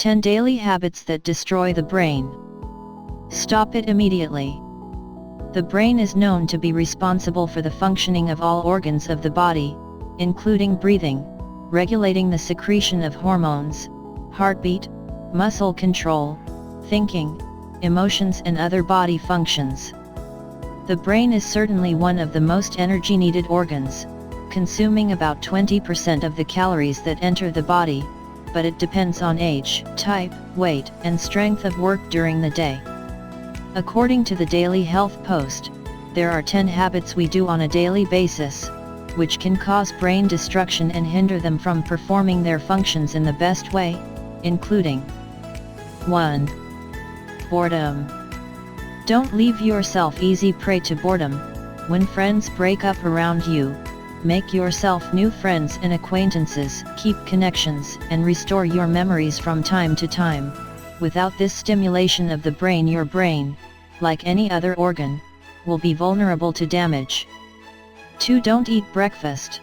10 daily habits that destroy the brain. Stop it immediately. The brain is known to be responsible for the functioning of all organs of the body, including breathing, regulating the secretion of hormones, heartbeat, muscle control, thinking, emotions and other body functions. The brain is certainly one of the most energy-needed organs, consuming about 20% of the calories that enter the body, but it depends on age, type, weight, and strength of work during the day. According to the Daily Health Post, there are 10 habits we do on a daily basis, which can cause brain destruction and hinder them from performing their functions in the best way, including 1. Boredom. Don't leave yourself easy prey to boredom. When friends break up around you, make yourself new friends and acquaintances, keep connections, and restore your memories from time to time. Without this stimulation of the brain, your brain, like any other organ, will be vulnerable to damage. 2. Don't eat breakfast.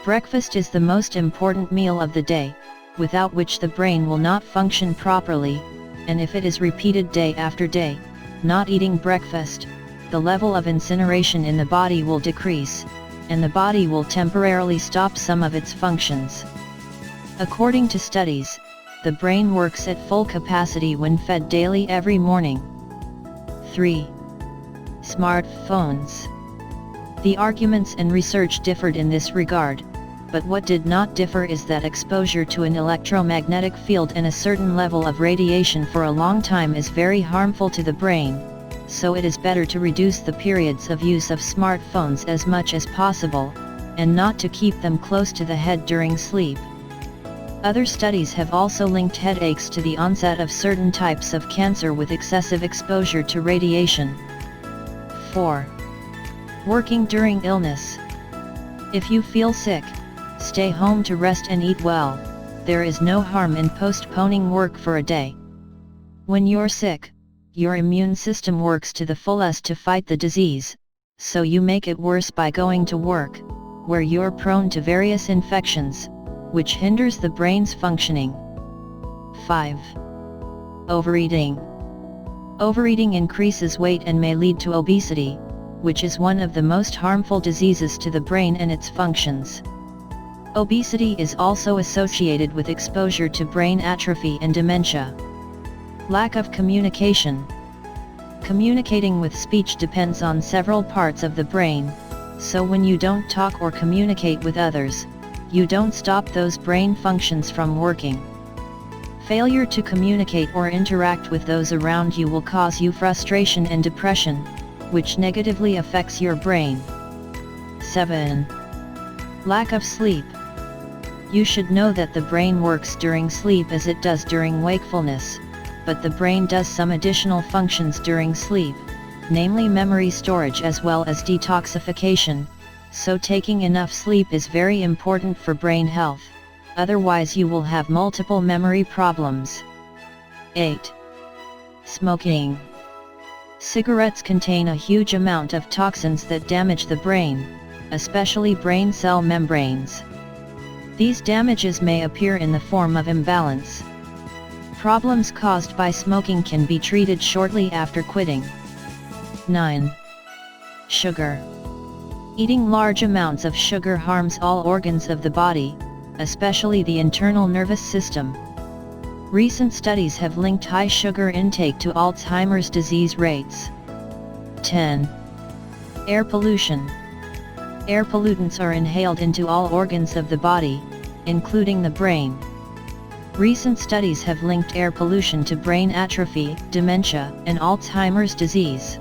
Breakfast is the most important meal of the day, without which the brain will not function properly, and if it is repeated day after day, not eating breakfast, the level of incineration in the body will decrease, and the body will temporarily stop some of its functions. According to studies, the brain works at full capacity when fed daily every morning. 3. Smartphones. The arguments and research differed in this regard, but what did not differ is that exposure to an electromagnetic field and a certain level of radiation for a long time is very harmful to the brain, so it is better to reduce the periods of use of smartphones as much as possible, and not to keep them close to the head during sleep. Other studies have also linked headaches to the onset of certain types of cancer with excessive exposure to radiation. 4. Working during illness. If you feel sick, stay home to rest and eat well. There is no harm in postponing work for a day. When you're sick, your immune system works to the fullest to fight the disease, so you make it worse by going to work, where you're prone to various infections, which hinders the brain's functioning. 5. Overeating. Overeating increases weight and may lead to obesity, which is one of the most harmful diseases to the brain and its functions. Obesity is also associated with exposure to brain atrophy and dementia. Lack of communication. Communicating with speech depends on several parts of the brain, so when you don't talk or communicate with others, you don't stop those brain functions from working. Failure to communicate or interact with those around you will cause you frustration and depression, which negatively affects your brain. 7. Lack of sleep. You should know that the brain works during sleep as it does during wakefulness, but the brain does some additional functions during sleep, namely memory storage as well as detoxification, so taking enough sleep is very important for brain health, otherwise you will have multiple memory problems. 8. Smoking. Cigarettes contain a huge amount of toxins that damage the brain, especially brain cell membranes. These damages may appear in the form of imbalance. Problems caused by smoking can be treated shortly after quitting. 9. Sugar. Eating large amounts of sugar harms all organs of the body, especially the internal nervous system. Recent studies have linked high sugar intake to Alzheimer's disease rates. 10. Air pollution. Air pollutants are inhaled into all organs of the body, including the brain. Recent studies have linked air pollution to brain atrophy, dementia, and Alzheimer's disease.